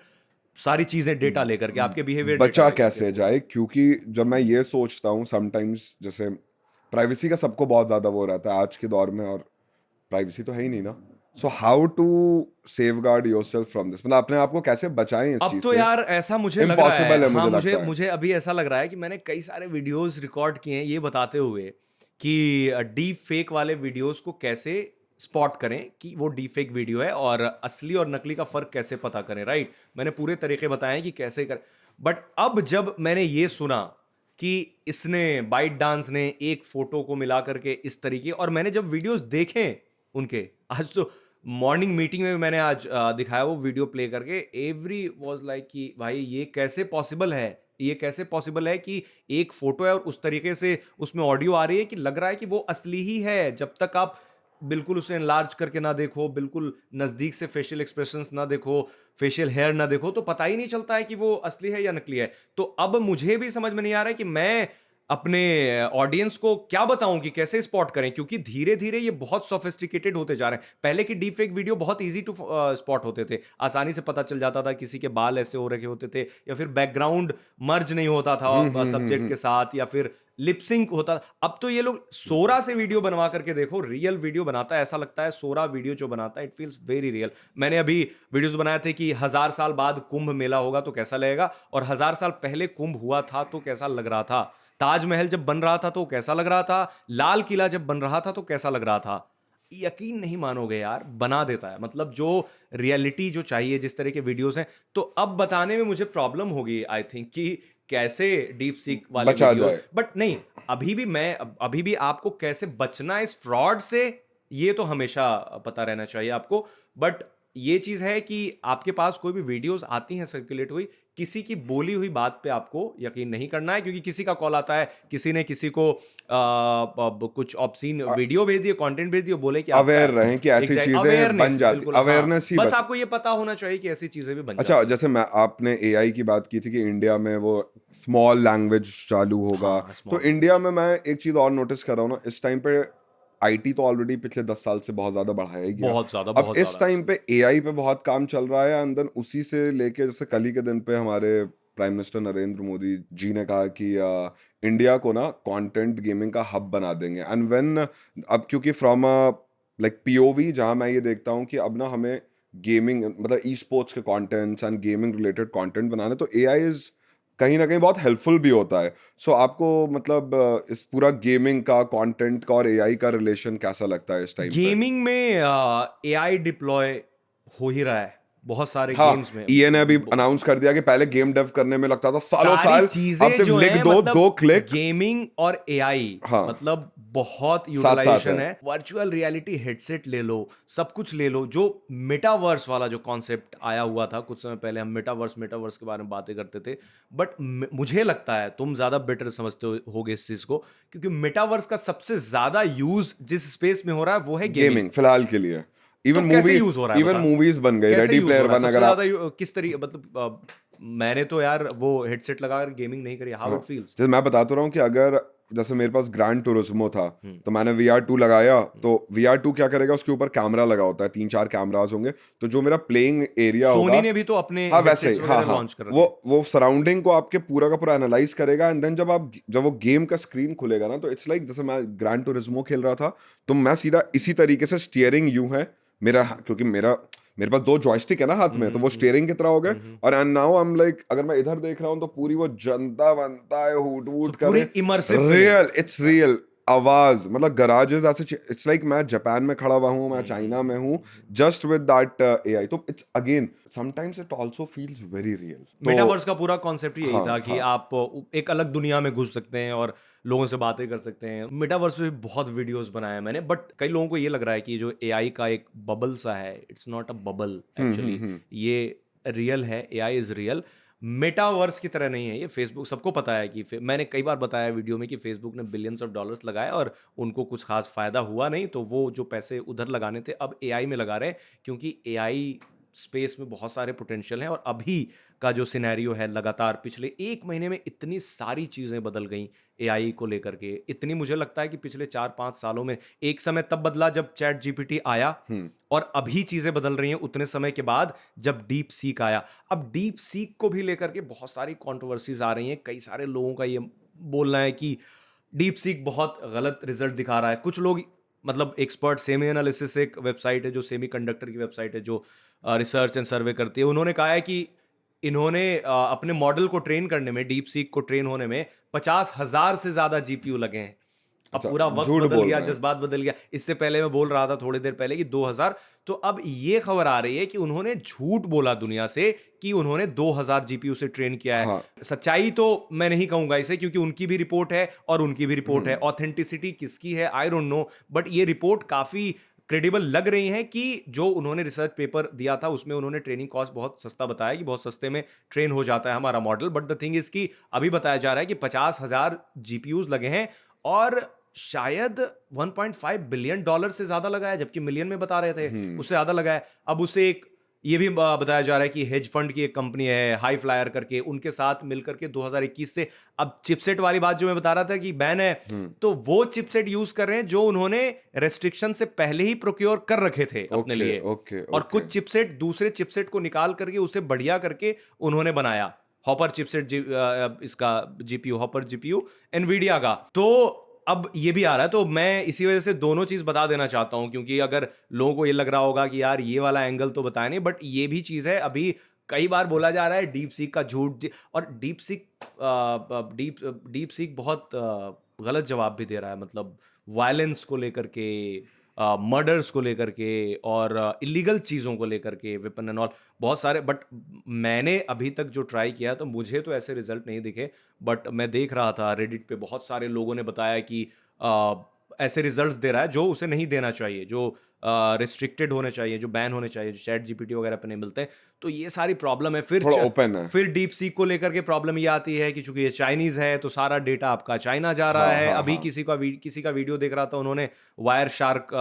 सारी चीजें डेटा लेकर के, आपके बिहेवियर डेटा बचा लेकर के। कैसे जाए, क्योंकि जब मैं ये सोचता हूँ समटाइम्स, जैसे प्राइवेसी का सबको बहुत ज्यादा वो रहता है आज के दौर में, और प्राइवेसी तो है ही नहीं ना। So how to safeguard yourself from this, मतलब अपने आप को कैसे बचाएं इस अब चीज तो से। यार ऐसा मुझे लग रहा है, इम्पॉसिबल है हाँ मुझे मुझे लगता है। मुझे अभी ऐसा लग रहा है कि मैंने कई सारे वीडियोस रिकॉर्ड किए हैं ये बताते हुए कि डीप फेक वाले वीडियोस को कैसे स्पॉट करें कि वो डीप फेक वीडियो है, और असली और नकली का फर्क कैसे पता करें, राइट। मैंने पूरे तरीके बताए हैं कि कैसे कर। बट अब जब मैंने ये सुना कि इसने बाइट डांस ने एक फोटो को मिला करके इस तरीके, और मैंने जब वीडियोस देखे उनके, आज तो मॉर्निंग मीटिंग में मैंने आज दिखाया वो वीडियो प्ले करके, एवरी वाज लाइक कि भाई ये कैसे पॉसिबल है, ये कैसे पॉसिबल है कि एक फोटो है और उस तरीके से उसमें ऑडियो आ रही है कि लग रहा है कि वो असली ही है। जब तक आप बिल्कुल उसे एनलार्ज करके ना देखो, बिल्कुल नजदीक से फेशियल एक्सप्रेशंस ना देखो, फेशियल हेयर ना देखो, तो पता ही नहीं चलता है कि वो असली है या नकली है। तो अब मुझे भी समझ में नहीं आ रहा है कि मैं अपने ऑडियंस को क्या बताऊं कि कैसे स्पॉट करें, क्योंकि धीरे धीरे ये बहुत सोफिस्टिकेटेड होते जा रहे हैं। पहले की डीप फेक वीडियो बहुत इजी टू स्पॉट होते थे, आसानी से पता चल जाता था किसी के बाल ऐसे हो रखे होते थे, या फिर बैकग्राउंड मर्ज नहीं होता था सब्जेक्ट के साथ, या फिर लिपसिंक होता। अब तो ये लोग सोरा से वीडियो बनवा करके देखो, रियल वीडियो बनाता है, ऐसा लगता है सोरा वीडियो जो बनाता है, इट फील्स वेरी रियल। मैंने अभी वीडियोस बनाए थे कि 1000 साल बाद कुंभ मेला होगा तो कैसा लगेगा, और 1000 साल पहले कुंभ हुआ था तो कैसा लग रहा था, ताजमहल जब बन रहा था तो कैसा लग रहा था, लाल किला जब बन रहा था तो कैसा लग रहा था। यकीन नहीं मानोगे यार, बना देता है। मतलब जो रियलिटी जो चाहिए, जिस तरह के वीडियोस हैं, तो अब बताने में मुझे प्रॉब्लम होगी आई थिंक कि कैसे डीप सीक वाले बचा वीडियोस। जाए। बट नहीं, अभी भी आपको कैसे बचना है इस फ्रॉड से, ये तो हमेशा पता रहना चाहिए आपको। बट ये चीज है कि आपके पास कोई भी वीडियोस आती हैं सर्कुलेट हुई, किसी की बोली हुई बात पे आपको यकीन नहीं करना है, क्योंकि किसी का कॉल आता है, किसी ने किसी को कुछ ऑब्सीन वीडियो भेज दिए, कंटेंट भेज दिए, बोले कि आपका अवेयर रहें कि ऐसी एग्जैक्ट चीजें बन अवेयरनेस, जाती, बिल्कुल हाँ। अवेयरनेस ही बस बच। आपको ये पता होना चाहिए कि ऐसी चीजें भी बन अच्छा, जाती हैं। जैसे मैं, आपने एआई की बात की थी कि इंडिया में वो स्मॉल लैंग्वेज चालू होगा, हाँ तो स्मॉल। इंडिया में मैं एक चीज और नोटिस कर रहा हूँ ना, इस टाइम पे आईटी तो ऑलरेडी पिछले 10 साल से बहुत ज्यादा बढ़ाया ही गया। बहुत ज्यादा, अब बहुत इस ज्यादा। टाइम पे एआई पे बहुत काम चल रहा है, एंड देन उसी से लेके, जैसे कल ही के दिन पे हमारे प्राइम मिनिस्टर नरेंद्र मोदी जी ने कहा कि इंडिया को ना कंटेंट गेमिंग का हब बना देंगे, एंड व्हेन, अब क्योंकि फ्रॉम अ लाइक पीओवी, जहाँ मैं ये देखता हूँ कि अब ना हमें गेमिंग मतलब ई स्पोर्ट्स के contents and gaming related content बनाने, तो एआई इज कहीं ना कहीं बहुत हेल्पफुल भी होता है. सो आपको मतलब इस पूरा गेमिंग का कंटेंट का और एआई का रिलेशन कैसा लगता है इस टाइम पे? गेमिंग में एआई डिप्लॉय हो ही रहा है बहुत सारे हाँ, गेम्स में। ईए ने अभी अनाउंस कर दिया कि पहले गेम डेव करने में लगता था सालों सारी साल, अब चीजें सिर्फ जो लिख हैं दो, मतलब 2 क्लिक. गेमिंग और एआई हाँ, मतलब बहुत साथ साथ यूटिलाइजेशन है. है। वर्चुअल रियलिटी हेडसेट ले लो, सब कुछ ले लो। जो मेटावर्स वाला जो कॉन्सेप्ट आया हुआ था कुछ समय पहले, हम मेटावर्स के बारे में बातें करते थे, बट मुझे लगता है तुम ज्यादा बेटर समझते होगे इस चीज को, क्योंकि मेटावर्स का सबसे ज्यादा यूज जिस स्पेस में हो रहा है वो है गेमिंग। गेमिंग फिलहाल के लिए. तो इवन कैसे मूवीज, यूज हो रहा है इवन बता, मूवीज बन गई. कैसे रेडी यूज हो प्लेयर रहा है वन सबसे अगर ज्यादा आप, किस तरीके मतलब मैंने तो यार वो हेडसेट लगाकर गेमिंग नहीं करी, हाउ हाँ, इट फील्स। जैसे मैं बताता रहा हूँ कि अगर जैसे मेरे पास ग्रैंड टूरिज्मो था, तो मैंने VR2 लगाया, तो VR2 क्या करेगा, उसके ऊपर कैमरा लगा होता है, 3-4 कैमरास होंगे, तो जो मेरा प्लेइंग एरिया सोनी होगा, ने भी तो अपने हाँ वैसे ही, हेडसेट्स हाँ वगैरह हाँ, लॉन्च कर वो रखे हैं। वो सराउंडिंग को आपके पूरा का पूरा एनालाइज करेगा, एंड देन जब वो गेम का स्क्रीन खुलेगा ना, तो इट्स लाइक जैसे मैं ग्रैंड टूरिज्मो खेल रहा था, तो मैं सीधा इसी तरीके से स्टीयरिंग यूं है मेरा, क्योंकि मेरे पास 2 जॉयस्टिक है ना हाथ में, तो वो स्टीयरिंग की तरह हो गए. और and now I am like, अगर मैं इधर देख रहा हूँ तो पूरी वो जनता बनता है, हुट सो वूट पूरी करे, immersive feeling. Real, it's real. आवाज मतलब गराजेस ऐसे, इट्स लाइक मैं जापान में खड़ा हुआ हूँ, मैं चाइना में हूँ, जस्ट विद दैट एआई. तो it's again sometimes it also feels very real. तो मेटावर्स का पूरा कॉन्सेप्ट यही हाँ था कि हाँ, आप एक अलग दुनिया में घुस सकते हैं और लोगों से बातें कर सकते हैं। मेटावर्स में भी बहुत वीडियोस बनाए हैं मैंने, बट कई लोगों को ये लग रहा है कि ये जो एआई का एक बबल सा है, it's not a bubble actually, ये रियल है, एआई इज रियल। मेटावर्स की तरह नहीं है ये। फेसबुक, सबको पता है कि मैंने कई बार बताया वीडियो में कि फेसबुक ने बिलियंस ऑफ डॉलर्स लगाए और उनको कुछ खास फायदा हुआ नहीं, तो वो जो पैसे उधर लगाने थे अब एआई में लगा रहे हैं, क्योंकि एआई स्पेस में बहुत सारे पोटेंशियल हैं। और अभी का जो सिनेरियो है, लगातार पिछले 1 महीने में इतनी सारी चीज़ें बदल गई एआई को लेकर के, इतनी, मुझे लगता है कि पिछले 4-5 सालों में एक समय तब बदला जब चैट जीपीटी आया, और अभी चीज़ें बदल रही हैं उतने समय के बाद जब डीप सीक आया। अब डीप सीक को भी लेकर के बहुत सारी कॉन्ट्रोवर्सीज आ रही हैं। कई सारे लोगों का ये बोलना है कि डीप सीक बहुत गलत रिजल्ट दिखा रहा है। कुछ लोग मतलब एक्सपर्ट, सेमी एनालिसिस एक वेबसाइट है जो सेमी कंडक्टर की वेबसाइट है जो रिसर्च एंड सर्वे करती है, उन्होंने कहा है कि इन्होंने अपने मॉडल को ट्रेन करने में, डीप सीक को ट्रेन होने में 50,000 से ज्यादा जीपीयू लगे हैं। अब अच्छा, पूरा वक्त झूठ बदल बोल गया, रहे हैं. जज्बात बदल गया। इससे पहले मैं बोल रहा था थोड़ी देर पहले कि 2000, तो अब ये खबर आ रही है कि उन्होंने झूठ बोला दुनिया से कि उन्होंने 2000 जीपीयू से ट्रेन किया है। हाँ, सच्चाई तो मैं नहीं कहूंगा इसे, क्योंकि उनकी भी रिपोर्ट है और उनकी भी रिपोर्ट है। ऑथेंटिसिटी किसकी है आई डोंट नो, बट ये रिपोर्ट काफी क्रेडिबल लग रही है कि जो उन्होंने रिसर्च पेपर दिया था उसमें उन्होंने ट्रेनिंग कॉस्ट बहुत सस्ता बताया कि बहुत सस्ते में ट्रेन हो जाता है हमारा model. But the thing is कि अभी बताया जा रहा है कि 50,000 जीपीयूज लगे हैं और शायद 1.5 बिलियन डॉलर से ज्यादा लगा है, जबकि मिलियन में बता रहे थे, उससे ज्यादा लगा है। अब उसे एक ये भी बताया जा रहा है कि हेज फंड की एक कंपनी है हाई फ्लायर करके, उनके साथ मिलकर के 2021 से, अब चिपसेट वाली बात जो मैं बता रहा था कि बैन है, तो वो चिपसेट यूज कर रहे हैं जो उन्होंने रेस्ट्रिक्शन से पहले ही प्रोक्योर कर रखे थे अपने ओके लिए। ओके और ओके. कुछ चिपसेट दूसरे चिपसेट को निकाल करके उसे बढ़िया करके उन्होंने बनाया। हॉपर चिपसेट, इसका जीपीयू, हॉपर जीपीयू एनवीडिया का। तो अब ये भी आ रहा है, तो मैं इसी वजह से दोनों चीज बता देना चाहता हूं, क्योंकि अगर लोगों को ये लग रहा होगा कि यार ये वाला एंगल तो बताया नहीं, बट ये भी चीज है। अभी कई बार बोला जा रहा है डीप सीक का झूठ, और डीप सीक बहुत गलत जवाब भी दे रहा है, मतलब वायलेंस को लेकर के, मर्डर्स को लेकर के, और इलीगल चीज़ों को लेकर के, वेपन एंड ऑल, बहुत सारे। बट मैंने अभी तक जो ट्राई किया तो मुझे तो ऐसे रिजल्ट नहीं दिखे, बट मैं देख रहा था रेडिट पे बहुत सारे लोगों ने बताया कि ऐसे रिजल्ट्स दे रहा है जो उसे नहीं देना चाहिए, जो रिस्ट्रिक्टेड होने चाहिए, जो बैन होने चाहिए, जो चैट जीपीटी वगैरह पे नहीं मिलते हैं। तो ये सारी प्रॉब्लम है। थोड़ा ओपन है. फिर डीप सीक को लेकर के प्रॉब्लम ये आती है कि चूंकि ये चाइनीज है तो सारा डेटा आपका चाइना जा रहा हाँ है। हाँ अभी हाँ, किसी का वीडियो देख रहा था, उन्होंने वायर शार्क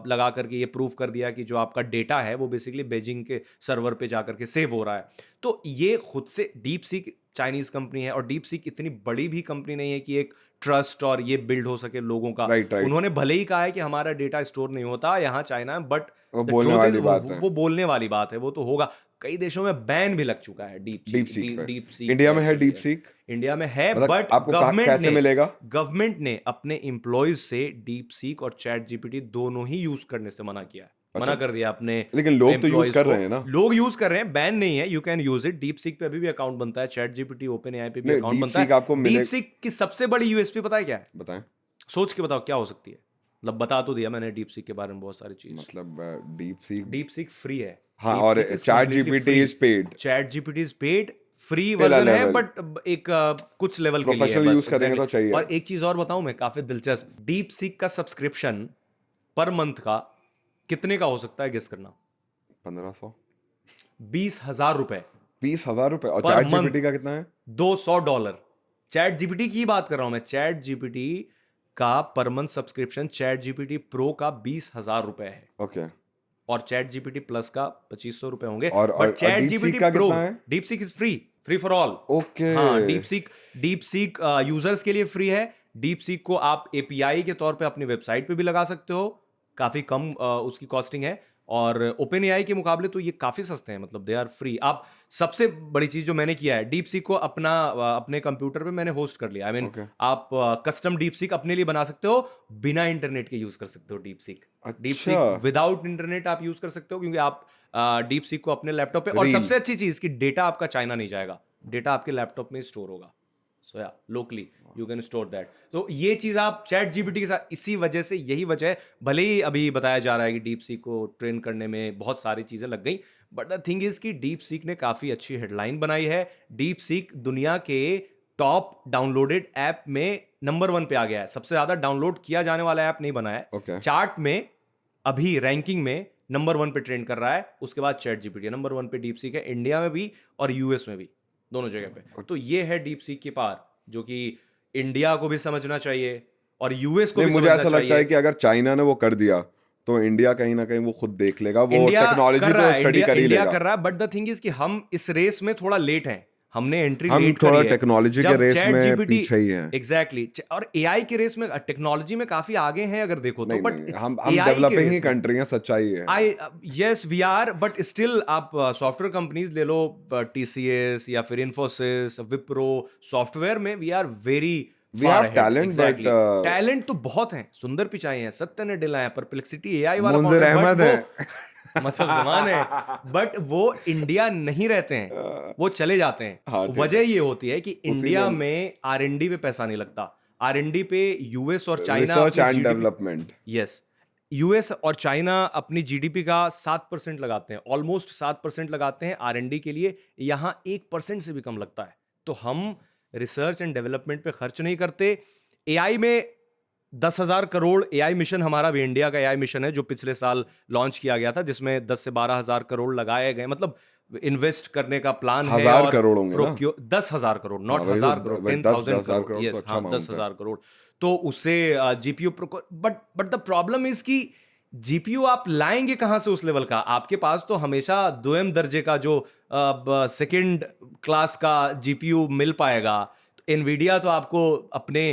लगा करके ये प्रूव कर दिया कि जो आपका डेटा है वो बेसिकली बेजिंग के सर्वर पे जाकर के सेव हो रहा है। तो ये खुद से डीप सीक चाइनीज कंपनी है, और डीप सीक इतनी बड़ी भी कंपनी नहीं है कि एक ट्रस्ट और ये बिल्ड हो सके लोगों का। Right right. उन्होंने भले ही कहा है कि हमारा डेटा स्टोर नहीं होता यहाँ चाइना में, बट वो द बोलने ट्रूथ इज वाली बात है. वो बोलने वाली बात है, वो तो होगा। कई देशों में बैन भी लग चुका है डीप सीक पे डीप सीक इंडिया में है डीप सीक? इंडिया में है, मतलब बट आपको कैसे मिलेगा? गवर्नमेंट ने अपने एम्प्लॉयज से डीप सीक और चैट जीपीटी दोनों ही यूज करने से मना किया है। मना कर दिया अपने, लेकिन लोग तो यूज employees कर को। रहे हैं ना। लोग यूज कर रहे हैं, बैन नहीं है, you can use it. Deep seek पे अभी भी अकाउंट बनता है, चैट जीपीटी ओपन एआई पे भी नहीं, अकाउंट बनता DeepSeek आपको है। मिले- डीप सीक की सबसे बड़ी यूएसपी पता है क्या है? बताएं। सोच के बताओ क्या हो सकती है। मतलब बता तो दिया मैंने डीप सीक के बारे में बहुत सारी चीज। मतलब डीप सीक फ्री है। हाँ, और chat GPT is paid. Chat GPT is paid, free Till a version है, level. बट एक कुछ लेवल के लिए है Professional बस, use करेंगे exactly. तो चाहिए। और एक चीज और बताऊं मैं, काफी दिलचस्प, डीप सीक का सब्सक्रिप्शन पर मंथ का कितने का हो सकता है, गेस करना। 1500 20,000 रुपए 20,000 रुपए। और per चैट month। जीपीटी का कितना है? $200। चैट जीपीटी की बात कर रहा हूं मैं, चैट जीपीटी का per month subscription chat GPT pro का 20,000 रुपए है, ओके। और चैट जीपीटी प्लस का 2500 रुपए होंगे। और बट चैट DeepSeek जीपीटी का प्रो, कितना है? Deep seek is free for all. Okay. हाँ, डीप सीक यूजर्स के लिए फ्री है। डीप सीक को आप एपीआई के तौर पे अपनी वेबसाइट पे भी लगा सकते हो, काफी कम उसकी कॉस्टिंग है। और ओपन एआई के मुकाबले तो ये काफी सस्ते हैं, मतलब दे आर फ्री। आप, सबसे बड़ी चीज जो मैंने किया है, डीप सीक को अपने कंप्यूटर पे मैंने होस्ट कर लिया। I mean Okay. आप कस्टम डीप सीक अपने लिए बना सकते हो, बिना इंटरनेट के यूज कर सकते हो डीप सीक। डीप अच्छा। सीक विदाउट इंटरनेट आप यूज कर सकते हो, क्योंकि आप डीप सीक को अपने लैपटॉप पे, और Real. सबसे अच्छी चीज कि डेटा आपका चाइना नहीं जाएगा, डेटा आपके लैपटॉप में स्टोर होगा। सो या locally you can store that. तो ये चीज आप चैट जीपीटी के साथ, इसी वजह से, यही वजह है, भले ही अभी बताया जा रहा है कि डीप सीक को ट्रेन करने में बहुत सारी चीजें लग गई, बट द थिंग इज कि डीप सीक ने काफी अच्छी हेडलाइन बनाई है। डीप सीक दुनिया के टॉप डाउनलोडेड ऐप में नंबर 1 पे आ गया है। सबसे ज्यादा डाउनलोड किया जाने वाला ऐप नहीं बना है। Okay. चार्ट में अभी रैंकिंग में नंबर 1 पे ट्रेंड कर रहा है, उसके बाद चैट जीपीटी नंबर 1 पे डीप सीक है, इंडिया में भी और यूएस में भी, दोनों जगह पे। तो ये है डीप सीक की पावर, जो कि इंडिया को भी समझना चाहिए और यूएस को भी मुझे समझना ऐसा लगता है चाहिए। कि अगर चाइना ने वो कर दिया तो इंडिया कहीं ना कहीं वो खुद देख लेगा, वो इंडिया टेक्नोलॉजी कर रहा तो है, स्टडी कर ही इंडिया लेगा। कर रहा है, बट द थिंग इज कि हम इस रेस में थोड़ा लेट हैं। हमने एंट्री हम लेट थोड़ा करी है। टेक्नोलॉजी के जब रेस चैट में जीपीटी, पीछे ही हैं। एग्जैक्टली, और एआई के रेस में, टेक्नोलॉजी में काफी आगे हैं अगर देखो तो, नहीं, बट नहीं, हम AI के डेवलपिंग रेस ही में, कंट्री है, सच्चाई है। Yes we are, but still आप सॉफ्टवेयर कंपनीज ले लो, टीसीएस या फिर इन्फोसिस, विप्रो, सॉफ्टवेयर में we are very, We have talent, but, talent तो बहुत हैं। सुंदर पिचाई हैं, सत्य नेडेला है, परप्लेक्सिटी एआई वाला मुंज़िर founder, अहमद but है। वो मसब जमान है, बट वो इंडिया नहीं रहते हैं, वो चले जाते हैं। हाँ, ठीक वजह है। ये होती है कि इंडिया में आरएनडी पे पैसा नहीं लगता। आरएनडी पे यूएस और China, research and development. Yes, US और चाइना अपनी जीडीपी का 7% लगाते हैं, ऑलमोस्ट 7% लगाते हैं आरएनडी के लिए। यहाँ 1% से भी कम लगता है। तो हम रिसर्च एंड डेवलपमेंट पे खर्च नहीं करते। एआई में 10,000 करोड़ एआई मिशन, हमारा भी इंडिया का एआई मिशन है जो पिछले साल लॉन्च किया गया था, जिसमें 10 से 12,000 करोड़ लगाए गए, मतलब इन्वेस्ट करने का प्लान है। 1,000 और करोड़ होंगे ना? 10,000 करोड़, नॉट वही तो, 1,000 करोड़, वही 10,000 10,000 करोड़, तो यस, अच्छा हाँ, amount है। 10,000 करोड़। तो उससे GPU, but the problem is कि जीपीयू आप लाएंगे कहां से उस लेवल का? आपके पास तो हमेशा दोयम दर्जे का, जो सेकंड क्लास का जीपीयू मिल पाएगा। तो एनवीडिया तो आपको अपने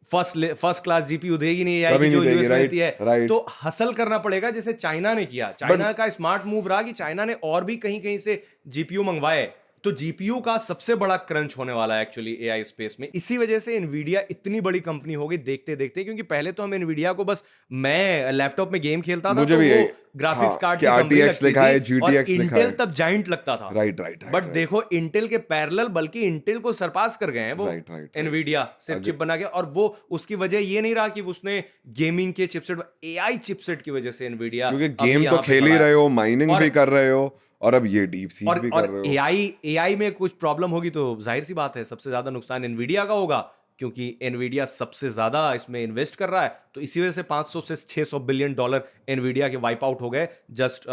फर्स्ट क्लास जीपीयू देगी नहीं, एआई कभी की जो नहीं देगी, यूएस में राइट, देती है। राइट। तो हसल करना पड़ेगा, जैसे चाइना ने किया। चाइना का स्मार्ट मूव रहा कि चाइना ने और भी कहीं कहीं से जीपीयू मंगवाए। तो जीपीयू का सबसे बड़ा क्रंच होने वाला है एक्चुअली एआई स्पेस में। इसी वजह से एनवीडिया इतनी बड़ी कंपनी हो गई देखते देखते, क्योंकि पहले तो हम एनवीडिया को, बस मैं लैपटॉप में गेम खेलता था मुझे तो भी वो यही, ग्राफिक्स हाँ, कार्ड कि की कंपनी RTX लगती लिखा है, थी, और GTX लिखा इंटेल है। तब जाइंट लगता था। राइट। बट देखो इंटेल के पैरेलल, बल्कि इंटेल को सरपास कर गए हैं वो, राइट। एनवीडिया सिर्फ चिप बना के। और वो उसकी वजह ये नहीं रहा कि उसने गेमिंग के चिपसेट, एआई चिपसेट की वजह से एनवीडिया, क्योंकि गेम तो खेल ही रहे हो, माइनिंग भी कर रहे हो, और अब ये डीप सीक भी कर रहे हो। एआई में कुछ प्रॉब्लम होगी तो जाहिर सी बात है सबसे ज्यादा नुकसान एनवीडिया का होगा, क्योंकि एनवीडिया सबसे ज्यादा इसमें इन्वेस्ट कर रहा है। तो इसी वजह से 500 से 600 बिलियन डॉलर एनवीडिया के वाइप आउट हो गए, just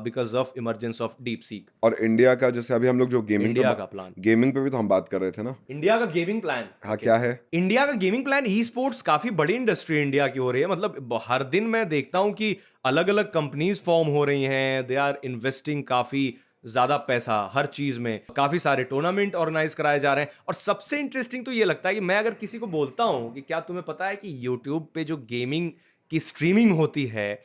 because of emergence of deep seek. और इंडिया का, जैसे अभी हम लोग जो इंडिया का प्लान, गेमिंग पे भी तो हम बात कर रहे थे ना। इंडिया का गेमिंग प्लान, हाँ, क्या है इंडिया का गेमिंग प्लान? ई स्पोर्ट्स काफी बड़ी इंडस्ट्री इंडिया की हो रही है। मतलब हर दिन मैं देखता हूं कि अलग अलग कंपनीज फॉर्म हो रही हैं, दे आर इन्वेस्टिंग काफी ज्यादा पैसा हर चीज में। काफी सारे टूर्नामेंट ऑर्गेनाइज कराए जा रहे हैं। और सबसे इंटरेस्टिंग तो ये लगता है कि मैं अगर किसी को बोलता हूं कि क्या तुम्हें पता है कि यूट्यूब पे जो गेमिंग की स्ट्रीमिंग होती है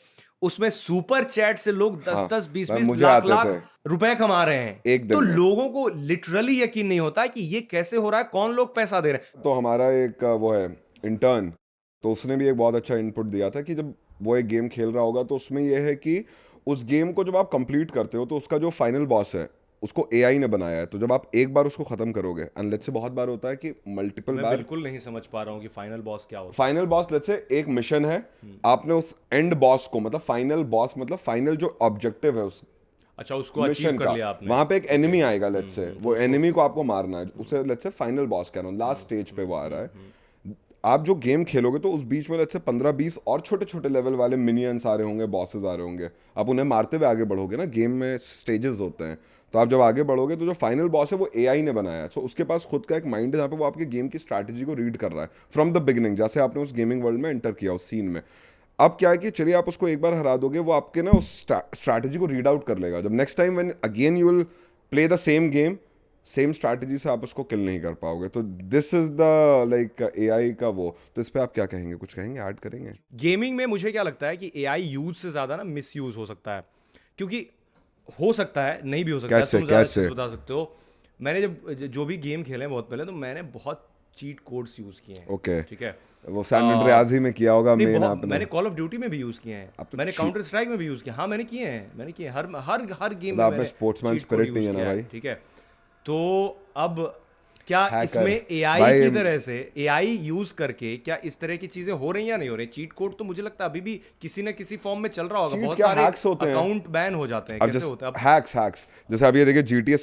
उसमें सुपर चैट से लोग 10-10 20-20 मुझे लाख आते लाख थे। रुपए कमा रहे हैं। एक दिन तो में। लोगों को लिटरली यकीन नहीं होता है कि ये कैसे हो रहा है, कौन लोग पैसा दे रहे हैं। तो हमारा एक वो है इंटर्न, तो उसने भी एक बहुत अच्छा इनपुट दिया था कि जब वो एक गेम खेल रहा होगा तो उसमें ये है कि उस गेम को जब आप कंप्लीट करते हो तो उसका जो फाइनल बॉस है उसको एआई ने बनाया है, तो जब आप एक बार उसको खत्म करोगे, एंड लेट्स से बहुत बार होता है कि मल्टीपल मैं बार बिल्कुल नहीं समझ पा रहा हूँ कि फाइनल बॉस क्या होता फाइनल बॉस, लेट्स से एक मिशन है, आपने उस एंड बॉस को, मतलब फाइनल बॉस मतलब फाइनल जो ऑब्जेक्टिव है उस है। अच्छा, उसको अचीव मिशन कर का, लिया आपने। वहां पे एक एनिमी आएगा, लेट्स से वो एनिमी को आपको मारना है, उसे लेट्स से फाइनल बॉस कह रहा हूँ, लास्ट स्टेज पे वो आ रहा है। आप जो गेम खेलोगे तो उस बीच में लेट्स से 15-20 और छोटे छोटे लेवल वाले मिनियंस आ रहे होंगे, बॉसेस आ रहे होंगे, आप उन्हें मारते हुए आगे बढ़ोगे ना, गेम में स्टेजेस होते हैं, तो आप जब आगे बढ़ोगे तो जो फाइनल बॉस है वो एआई ने बनाया है, सो उसके पास खुद का एक माइंड है जहाँ पे वो आपके गेम की स्ट्रैटेजी को रीड कर रहा है फ्रॉम द बिगिनिंग, जैसे आपने उस गेमिंग वर्ल्ड में एंटर किया उस सीन में। अब क्या है कि चलिए आप उसको एक बार हरा दोगे, वो आपके ना उस स्ट्रैटेजी को रीड आउट कर लेगा, जब next time when again you will play the same game, same strategy से आप उसको किल नहीं कर पाओगे। तो this is the like AI का वो, तो इस पे आप क्या कहेंगे, कुछ कहेंगे, ऐड करेंगे? गेमिंग में मुझे क्या लगता है कि एआई यूज से ज्यादा ना मिस यूज हो सकता है, क्योंकि हो सकता है, नहीं भी हो सकता है, कैसे तुम ज्यादा कैसे? अच्छे से बता सकते हो। मैंने जब जो भी गेम खेले हैं बहुत पहले, तो मैंने बहुत चीट कोड्स यूज किए हैं। ओके, ठीक है। वो सैन एंड्रियास ही में किया होगा नहीं, मेन बहुत आपने। मैंने कॉल ऑफ ड्यूटी में भी यूज किए हैं, आप तो मैंने काउंटर स्ट्राइक में भी यूज किया। हाँ, मैंने किए हैं, मैंने किए हैं। हर हर हर गेम में आप में मैंने स्पोर्ट्समैन cheat code स्पिरिट नहीं use है ना किया भाई? ठीक है। तो अब क्या Hacker. इसमें एआई भाई की तरह से एआई यूज करके क्या इस तरह की चीजें हो रही हैं या नहीं हो रही? चीट कोड तो मुझे लगता है अभी भी किसी न किसी फॉर्म में चल रहा होगा। Cheat बहुत क्या, सारे hacks होते हैं। अकाउंट बैन हो जाते हैं। अब कैसे होता है? अब हैक्स जैसे अभी ये देखिए GTA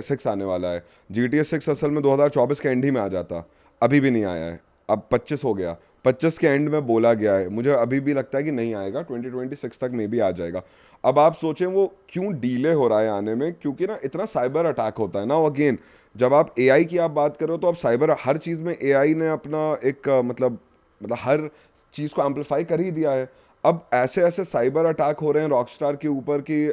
6 आने वाला है। GTA 6 असल में 2024 के एंड ही में आ जाता, अभी भी नहीं आया है, अब 25 हो गया, 25 के एंड में बोला गया है, मुझे अभी भी लगता है कि नहीं आएगा, 2026 तक मे भी आ जाएगा। अब आप सोचें वो क्यों डीले हो रहा है आने में, क्योंकि ना इतना साइबर अटैक होता है ना। अगेन जब आप एआई की आप बात करो तो अब साइबर हर चीज़ में एआई ने अपना एक मतलब हर चीज़ को एम्पलीफाई कर ही दिया है। अब ऐसे ऐसे साइबर अटैक हो रहे हैं रॉकस्टार के ऊपर कि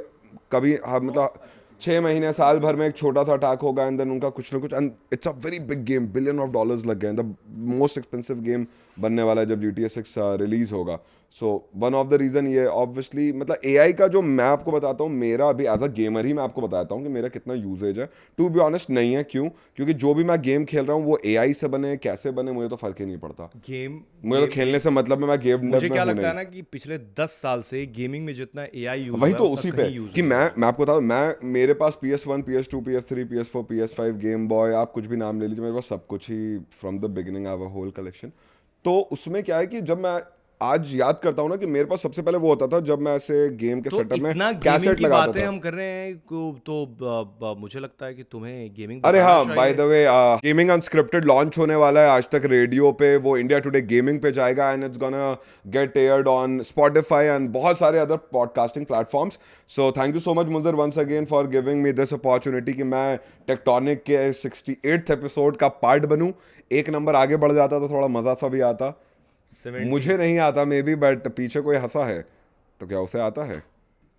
कभी मतलब 6 महीने साल भर में एक छोटा सा अटैक होगा, एंड देन उनका कुछ ना कुछ, and it's a very big game, $1 billion लग गए, द मोस्ट एक्सपेंसिव गेम बनने वाला है जब GTA 6 रिलीज होगा। So one of the reason ये ऑब्वियसली, मतलब एआई का जो मैं आपको बताता हूँ, मेरा अभी एज अ गेमर ही मैं आपको बताता हूँ कि मेरा कितना यूजेज है। टू बी ऑनेस्ट नहीं है, क्यों? क्योंकि जो भी मैं गेम खेल रहा हूँ वो एआई से बने कैसे बने मुझे तो फर्क ही नहीं पड़ता, गेम मुझे तो खेलने से मतलब है, मैं गेम मुझे डेव में क्या हूँ लगता है नहीं। ना कि पिछले 10 साल से गेमिंग में जितना एआई यूज वही हुआ तो है, उसी उतना पे कहीं यूज कि मैं आपको बता दूं, मैं मेरे पास PS1 PS2 PS3 PS4 PS5 game boy, आप कुछ भी नाम ले लीजिए, मेरे पास सब कुछ ही from the beginning I have a whole collection. तो उसमें क्या है कि जब मैं आज याद करता हूँ ना कि मेरे पास सबसे पहले वो होता था जब मैं ऐसे गेम के तो सेटअप में इतना गेमिंग कैसेट की लगाता बातें था। हम कर रहे हैं तो मुझे लगता है कि तुम्हें गेमिंग अरे बताना हाँ, बाय चाहिए। The way gaming unscripted launch होने वाला है आज तक रेडियो पे, वो इंडिया टुडे गेमिंग पे जाएगा, and it's gonna get aired on Spotify and बहुत सारे other podcasting platforms. So thank you so much Munzir once again for giving me this opportunity कि मैं टेक्टोनिक के 68th एपिसोड का पार्ट बनूं। एक नंबर आगे बढ़ जाता तो थोड़ा मजा सा भी आता, 70 मुझे नहीं आता मे बी, बट पीछे कोई हंसा है तो क्या उसे आता है?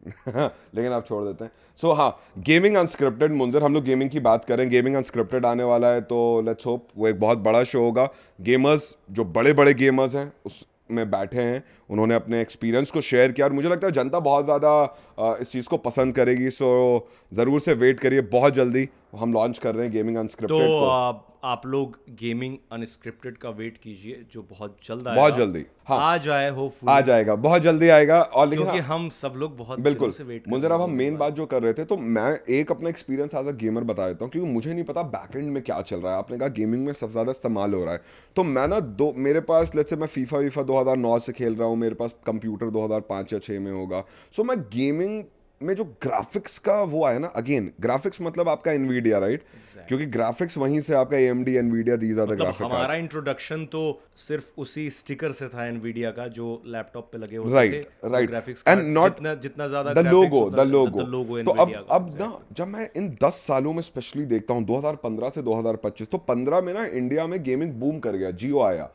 लेकिन आप छोड़ देते हैं। सो हाँ, गेमिंग अनस्क्रिप्टेड, मुंजर हम लोग गेमिंग की बात करें, गेमिंग अनस्क्रिप्टेड आने वाला है, तो लेट्स होप वो एक बहुत बड़ा शो होगा। गेमर्स जो बड़े बड़े गेमर्स हैं उसमें बैठे हैं, उन्होंने अपने एक्सपीरियंस को शेयर किया, और मुझे लगता है जनता बहुत ज़्यादा इस चीज़ को पसंद करेगी। सो ज़रूर से वेट करिए, बहुत जल्दी हम लॉन्च कर रहे हैं गेमिंग तो अनस्क्रिप्टेड को। आप लोग गेमिंग अनस्क्रिप्टेड का वेट कीजिए, जो बहुत जल्द बहुत आएगा। जल्दी, हाँ आ जाए आ होपफुली, जाएगा, बहुत जल्दी आएगा। और लेकिन क्योंकि हाँ, हम सब लोग बहुत दिनों बिल्कुल से वेट कर मुझे रहे अब हैं हम गेमिंग मेन बात जो कर रहे थे, तो मैं एक अपना एक्सपीरियंस एज अ गेमर बता देता हूँ, क्योंकि मुझे नहीं पता बैकएंड में क्या चल रहा है। आपने कहा गेमिंग में सबसे ज़्यादा इस्तेमाल हो रहा है, तो मैं ना मेरे पास लेट्स से मैं फीफा 2009 से खेल रहा हूँ, मेरे पास कंप्यूटर 2005 या 6 में होगा। सो मैं गेमिंग में जो ग्राफिक्स का वो आया ना, अगेन ग्राफिक्स मतलब आपका एनवीडिया, राइट? क्योंकि ग्राफिक्स वहीं से आपका AMD Nvidia, these are the मतलब ग्राफिक हमारा कार्ड्स। इंट्रोडक्शन तो सिर्फ उसी स्टिकर से था एनवीडिया का, जो लैपटॉप पे लगे होते थे। राइट वो right, graphics and card not जितना जितना ज्यादा द ग्राफिक्स लोगो उतना द लोगो तो एनवीडिया का। अब ना जब मैं इन 10 सालों में स्पेशली देखता हूँ 2015 से 2025, तो 15 में ना इंडिया में गेमिंग बूम कर गया, जियो आया,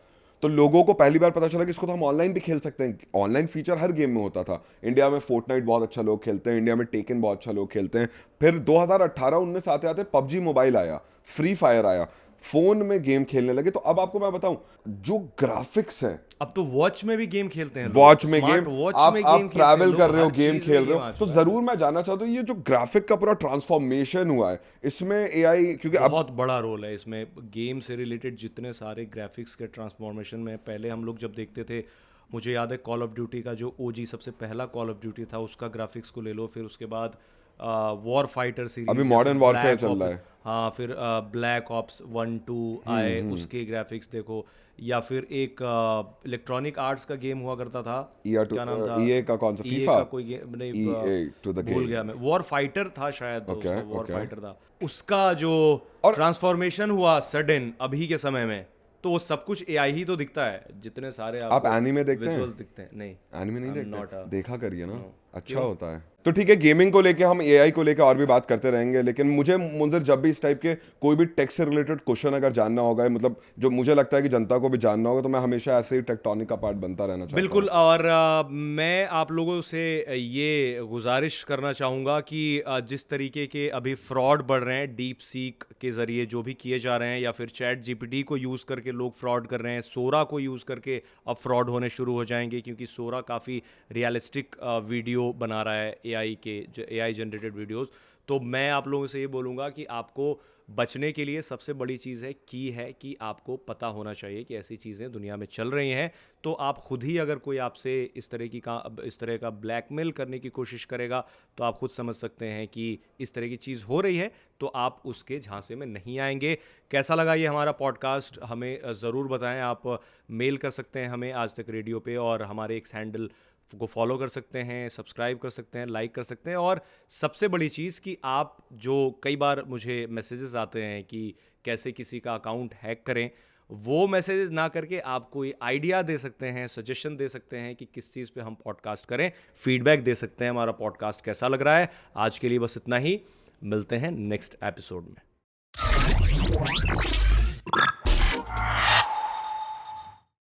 तो लोगों को पहली बार पता चला कि इसको तो हम ऑनलाइन भी खेल सकते हैं। ऑनलाइन फीचर हर गेम में होता था। इंडिया में फोर्टनाइट बहुत अच्छा लोग खेलते हैं, इंडिया में टेकन बहुत अच्छा लोग खेलते हैं। फिर 2018-19 आते आते PUBG मोबाइल आया, फ्री फायर आया। फोन में गेम खेलने लगे। तो अब आपको मैं बताऊं, जो ग्राफिक्स हैं, अब तो वॉच में भी गेम खेलते हैं लोग। वॉच में स्मार्ट गेम, वॉच आप में आप गेम खेलते हैं ट्रैवल लोग, कर रहे हो, हर गेम चीज खेल में रहे गेम आ हो, तो चुका है। जरूर मैं जानना चाहता हूँ ये जो ग्राफिक का पूरा ट्रांसफॉर्मेशन हुआ है, इसमें एआई, क्योंकि अब बहुत बड़ा रोल है इसमें। गेम से रिलेटेड जितने सारे ग्राफिक्स के ट्रांसफॉर्मेशन में, पहले हम लोग जब देखते थे, मुझे याद है कॉल ऑफ ड्यूटी का जो ओजी सबसे पहला कॉल ऑफ ड्यूटी था, उसका ग्राफिक्स को ले लो, फिर उसके बाद वॉर फाइटर सीरीज, अभी Modern Warfare चल रहा है। हाँ, फिर ब्लैक ऑप्स 1-2 आए, उसके ग्राफिक्स देखो, या फिर एक इलेक्ट्रॉनिक आर्ट्स का गेम हुआ करता था, क्या नाम था, EA का कौन सा, EA फीफा, का कोई गेम नहीं, EA to the भूल game। गया मैं, वॉर फाइटर था शायद, Okay, उसका वॉर okay। फाइटर था। उसका जो और- ट्रांसफॉर्मेशन हुआ सडन अभी के समय में, तो वो सब कुछ एआई ही तो दिखता है, जितने सारे आप एनीमे देखते हैं? विजुअल दिखते हैं। नहीं, एनिमे नहीं I'm not देखते? a- देखा करिए ना, अच्छा होता है। तो ठीक है, गेमिंग को लेके हम एआई को लेके और भी बात करते रहेंगे, लेकिन मुझे मुंज़िर जब भी इस टाइप के कोई भी टेक से रिलेटेड क्वेश्चन अगर जानना होगा, मतलब जो मुझे लगता है कि जनता को भी जानना होगा, तो मैं हमेशा ऐसे ही टेक्टोनिक का पार्ट बनता रहना चाहता हूँ। बिल्कुल। और मैं आप लोगों से ये गुजारिश करना चाहूँगा कि जिस तरीके के अभी फ्रॉड बढ़ रहे हैं डीप सीक के ज़रिए, जो भी किए जा रहे हैं, या फिर चैट जीपीटी को यूज़ करके लोग फ्रॉड कर रहे हैं, सोरा को यूज़ करके अब फ्रॉड होने शुरू हो जाएंगे, क्योंकि सोरा काफ़ी रियलिस्टिक वीडियो बना रहा है, एआई जनरेटेड वीडियोस। तो मैं आप लोगों से ये बोलूँगा कि आपको बचने के लिए सबसे बड़ी चीज़ है कि आपको पता होना चाहिए कि ऐसी चीज़ें दुनिया में चल रही हैं। तो आप खुद ही, अगर कोई आपसे इस तरह का ब्लैकमेल करने की कोशिश करेगा, तो आप खुद समझ सकते हैं कि इस तरह की चीज़ हो रही है, तो आप उसके झांसे में नहीं आएंगे। कैसा लगा ये हमारा पॉडकास्ट, हमें ज़रूर बताएं। आप मेल कर सकते हैं हमें आज तक रेडियो पे, और हमारे एक हैंडल को फॉलो कर सकते हैं, सब्सक्राइब कर सकते हैं, लाइक कर सकते हैं। और सबसे बड़ी चीज़ कि आप, जो कई बार मुझे मैसेजेस आते हैं कि कैसे किसी का अकाउंट हैक करें, वो मैसेजेस ना करके आप कोई आइडिया दे सकते हैं, सजेशन दे सकते हैं कि किस चीज़ पे हम पॉडकास्ट करें, फीडबैक दे सकते हैं हमारा पॉडकास्ट कैसा लग रहा है। आज के लिए बस इतना ही, मिलते हैं नेक्स्ट एपिसोड में।